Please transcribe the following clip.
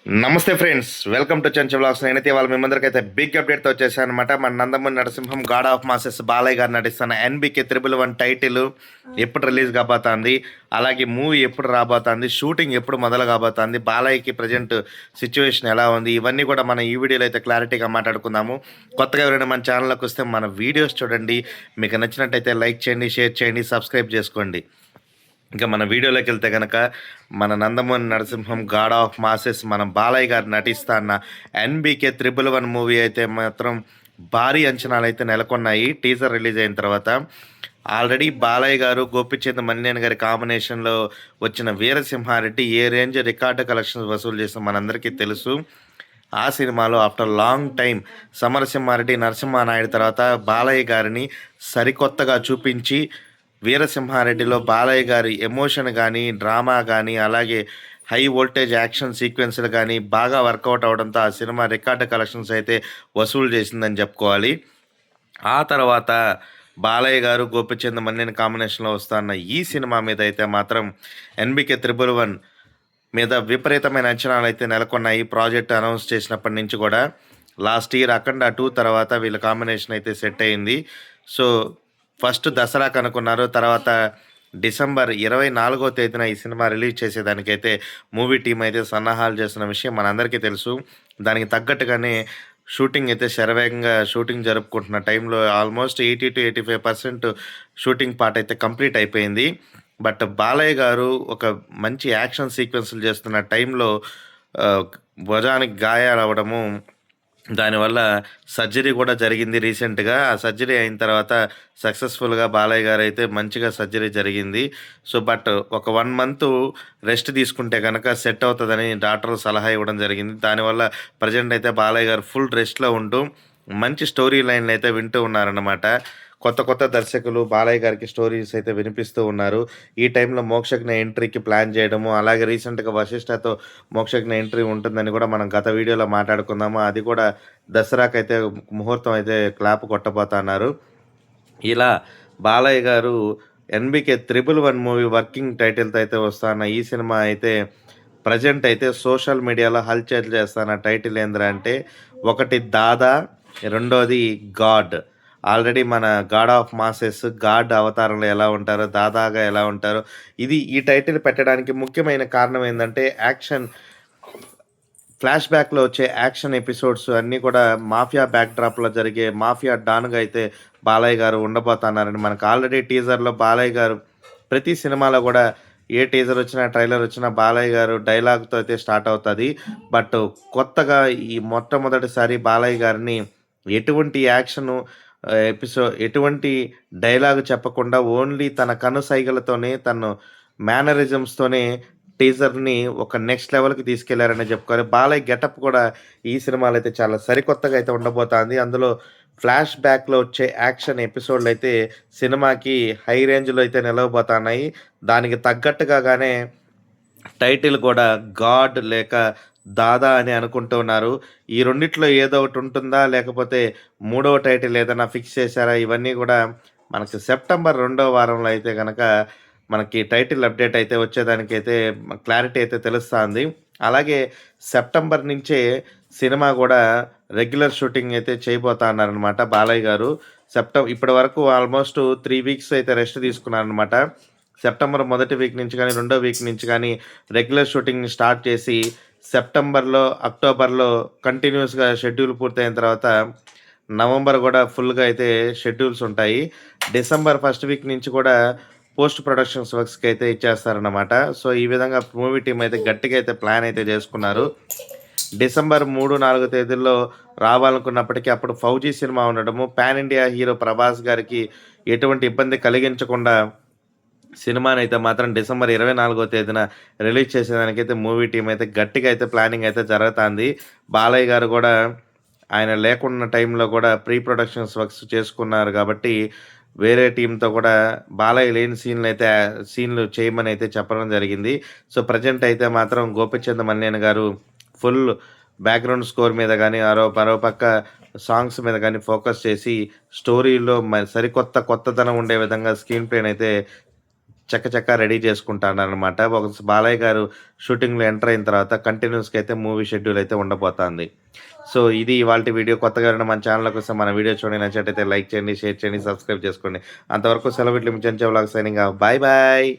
నమస్తే friends, welcome to Chenchu vlogs. నేనైతే వాళ్ళ మేమందరికైతే బిగ్ అప్డేట్తో వచ్చేసాను అనమాట. మన Nandamuri Narasimham God of masses Balayya గారు నటిస్తున్న ఎన్బికే 111 టైటిల్ ఎప్పుడు రిలీజ్ కాబోతుంది, అలాగే మూవీ ఎప్పుడు రాబోతుంది, షూటింగ్ ఎప్పుడు మొదలు కాబోతుంది, బాలయ్యకి ప్రజెంట్ సిచ్యువేషన్ ఎలా ఉంది, ఇవన్నీ కూడా మనం ఈ వీడియోలో అయితే క్లారిటీగా మాట్లాడుకుందాము. కొత్తగా ఎవరైనా మన ఛానల్లోకి వస్తే మన వీడియోస్ చూడండి, మీకు నచ్చినట్టయితే లైక్ చేయండి, షేర్ చేయండి, సబ్స్క్రైబ్ చేసుకోండి. ఇంకా మన వీడియోలోకి వెళ్తే కనుక మన Nandamuri Narasimham God of masses మన బాలయ్య గారు నటిస్తున్న ఎన్బికే 111 మూవీ అయితే మాత్రం భారీ అంచనాలు అయితే నెలకొన్నాయి. టీజర్ రిలీజ్ అయిన తర్వాత ఆల్రెడీ బాలయ్య గారు గోపిచంద్ మన్నేన్ గారి కాంబినేషన్లో వచ్చిన వీరసింహారెడ్డి ఏ రేంజ్ రికార్డు కలెక్షన్స్ వసూలు చేసిన మనందరికీ తెలుసు. ఆ సినిమాలో after long time Samarasimha Reddy Narasimha Naidu తర్వాత బాలయ్య గారిని సరికొత్తగా చూపించి వీరసింహారెడ్డిలో బాలయ్య గారి ఎమోషన్ కానీ, డ్రామా కానీ, అలాగే హై వోల్టేజ్ యాక్షన్ సీక్వెన్స్లు కానీ బాగా వర్కౌట్ అవడంతో ఆ సినిమా రికార్డు కలెక్షన్స్ అయితే వసూలు చేసిందని చెప్పుకోవాలి. ఆ తర్వాత బాలయ్య గారు గోపిచంద్ మన్నేన్ కాంబినేషన్లో వస్తున్న ఈ సినిమా మీద అయితే మాత్రం ఎన్బికే 111 మీద విపరీతమైన అంచనాలు అయితే నెలకొన్నాయి. ప్రాజెక్ట్ అనౌన్స్ చేసినప్పటి నుంచి కూడా లాస్ట్ ఇయర్ అఖండ 2 తర్వాత వీళ్ళ కాంబినేషన్ అయితే సెట్ అయింది. సో ఫస్ట్ దసరాకు అనుకున్నారు, తర్వాత డిసెంబర్ 24వ తేదీన ఈ సినిమా రిలీజ్ చేసేదానికైతే మూవీ టీం అయితే సన్నాహాలు చేస్తున్న విషయం మనందరికీ తెలుసు. దానికి తగ్గట్టుగానే షూటింగ్ అయితే శరవేగంగా షూటింగ్ జరుపుకుంటున్న టైంలో ఆల్మోస్ట్ 80 to 85% షూటింగ్ పార్ట్ అయితే కంప్లీట్ అయిపోయింది. బట్ బాలయ్య గారు ఒక మంచి యాక్షన్ సీక్వెన్స్లు చేస్తున్న టైంలో భుజానికి గాయాలు అవ్వడము, దానివల్ల సర్జరీ కూడా జరిగింది రీసెంట్గా. ఆ సర్జరీ అయిన తర్వాత సక్సెస్ఫుల్గా బాలయ్య గారు అయితే మంచిగా సర్జరీ జరిగింది. సో బట్ ఒక 1 month రెస్ట్ తీసుకుంటే కనుక సెట్ అవుతుందని డాక్టర్లు సలహా ఇవ్వడం జరిగింది. దానివల్ల ప్రజెంట్ అయితే బాలయ్య గారు ఫుల్ రెస్ట్లో ఉంటూ మంచి స్టోరీ లైన్లు అయితే వింటూ ఉన్నారన్నమాట. కొత్త దర్శకులు బాలయ్య గారికి స్టోరీస్ అయితే వినిపిస్తూ ఉన్నారు. ఈ టైంలో మోక్షజ్ఞ ఎంట్రీకి ప్లాన్ చేయడము, అలాగే రీసెంట్గా వశిష్ఠతో మోక్షజ్ఞ ఎంట్రీ ఉంటుందని కూడా మనం గత వీడియోలో మాట్లాడుకుందాము. అది కూడా దసరాకైతే ముహూర్తం అయితే క్లాప్ కొట్టబోతున్నారు. ఇలా బాలయ్య గారు ఎన్బికే 111 మూవీ వర్కింగ్ టైటిల్తో అయితే వస్తున్న ఈ సినిమా అయితే ప్రజెంట్ అయితే సోషల్ మీడియాలో హల్చల్ చేస్తున్న టైటిల్ ఏంద్రా అంటే, ఒకటి దాదా, రెండోది గాడ్. ఆల్రెడీ మన గాడ్ ఆఫ్ మాసెస్ గాడ్ అవతారంలో ఎలా ఉంటారో దాదాగా ఎలా ఉంటారో, ఈ టైటిల్ పెట్టడానికి ముఖ్యమైన కారణం ఏంటంటే యాక్షన్ ఫ్లాష్ బ్యాక్లో వచ్చే యాక్షన్ ఎపిసోడ్స్ అన్నీ కూడా మాఫియా బ్యాక్డ్రాప్లో జరిగే మాఫియా డాన్గా అయితే బాలయ్య గారు ఉండబోతున్నారని మనకు ఆల్రెడీ టీజర్లో బాలయ్య గారు ప్రతి సినిమాలో కూడా ఏ టీజర్ వచ్చినా ట్రైలర్ వచ్చినా బాలయ్య గారు డైలాగ్తో అయితే స్టార్ట్ అవుతుంది. బట్ కొత్తగా ఈ మొట్టమొదటిసారి బాలయ్య గారిని ఎటువంటి యాక్షను ఎటువంటి డైలాగ్ చెప్పకుండా ఓన్లీ తన కనుసైగలతోనే, తను మేనరిజమ్స్తోనే టీజర్ని ఒక నెక్స్ట్ లెవెల్కి తీసుకెళ్లారని చెప్పుకోవాలి. బాలయ్య గెటప్ కూడా ఈ సినిమాలో అయితే చాలా సరికొత్తగా అయితే ఉండబోతుంది. అందులో ఫ్లాష్ బ్యాక్లో వచ్చే యాక్షన్ ఎపిసోడ్లు అయితే సినిమాకి హై రేంజ్లో అయితే నిలవబోతున్నాయి. దానికి తగ్గట్టుగానే టైటిల్ కూడా గాడ్ లేక దాదా అని అనుకుంటూ ఉన్నారు. ఈ రెండిట్లో ఏదో ఒకటి ఉంటుందా, లేకపోతే మూడవ టైటిల్ ఏదైనా ఫిక్స్ చేశారా, ఇవన్నీ కూడా మనకి సెప్టెంబర్ 2వ వారంలో అయితే కనుక మనకి టైటిల్ అప్డేట్ అయితే వచ్చేదానికైతే క్లారిటీ అయితే తెలుస్తుంది. అలాగే సెప్టెంబర్ నుంచే సినిమా కూడా రెగ్యులర్ షూటింగ్ అయితే చేయబోతా అన్నారనమాట బాలయ్య గారు. ఇప్పటి వరకు ఆల్మోస్ట్ 3 weeks అయితే రెస్ట్ తీసుకున్నారనమాట. సెప్టెంబర్ మొదటి వీక్ నుంచి కానీ రెండో వీక్ నుంచి కానీ రెగ్యులర్ షూటింగ్ని స్టార్ట్ చేసి సెప్టెంబర్లో అక్టోబర్లో కంటిన్యూస్గా షెడ్యూల్ పూర్తయిన తర్వాత నవంబర్ కూడా ఫుల్గా అయితే షెడ్యూల్స్ ఉంటాయి. డిసెంబర్ ఫస్ట్ వీక్ నుంచి కూడా పోస్ట్ ప్రొడక్షన్స్ వర్క్స్కి అయితే ఇచ్చేస్తారన్నమాట. సో ఈ విధంగా మూవీ టీం అయితే గట్టిగా అయితే ప్లాన్ అయితే చేసుకున్నారు. డిసెంబర్ 3-4 తేదీల్లో రావాలనుకున్నప్పటికీ అప్పుడు ఫౌజీ సినిమా ఉండడము, పాన్ ఇండియా హీరో ప్రభాస్ గారికి ఎటువంటి ఇబ్బంది కలిగించకుండా సినిమాని అయితే మాత్రం డిసెంబర్ 24వ తేదీన రిలీజ్ చేసేదానికైతే మూవీ టీం అయితే గట్టిగా అయితే ప్లానింగ్ అయితే జరుగుతుంది. బాలయ్య గారు కూడా ఆయన లేకున్న టైంలో కూడా ప్రీ ప్రొడక్షన్స్ వర్క్స్ చేసుకున్నారు కాబట్టి వేరే టీంతో కూడా బాలయ్య లేని సీన్లు చేయమని అయితే చెప్పడం జరిగింది. సో ప్రజెంట్ అయితే మాత్రం గోపిచంద్ మన్నేన్ గారు ఫుల్ బ్యాక్గ్రౌండ్ స్కోర్ మీద కానీ మరో పక్క సాంగ్స్ మీద కానీ ఫోకస్ చేసి స్టోరీలో కొత్తదనం ఉండే విధంగా స్క్రీన్ ప్లేని అయితే చకచకా రెడీ చేసుకుంటాడనమాట. ఒక బాలయ్య గారు షూటింగ్‌లో ఎంటర్ అయిన తర్వాత కంటిన్యూస్‌గా అయితే మూవీ షెడ్యూల్ అయితే ఉండబోతాంది. సో, ఇది ఇవాల్టి వీడియో. కొత్తగా ఎవరైనా మన ఛానల్‌లోకి వస్తే మన వీడియో చూడండి. నచ్చినట్టయితే లైక్ చేయండి, షేర్ చేయండి, సబ్స్క్రైబ్ చేసుకోండి. అంతవరకు సెలవు. ఇట్లు మీ Chencha vlogs signing off. Bye bye.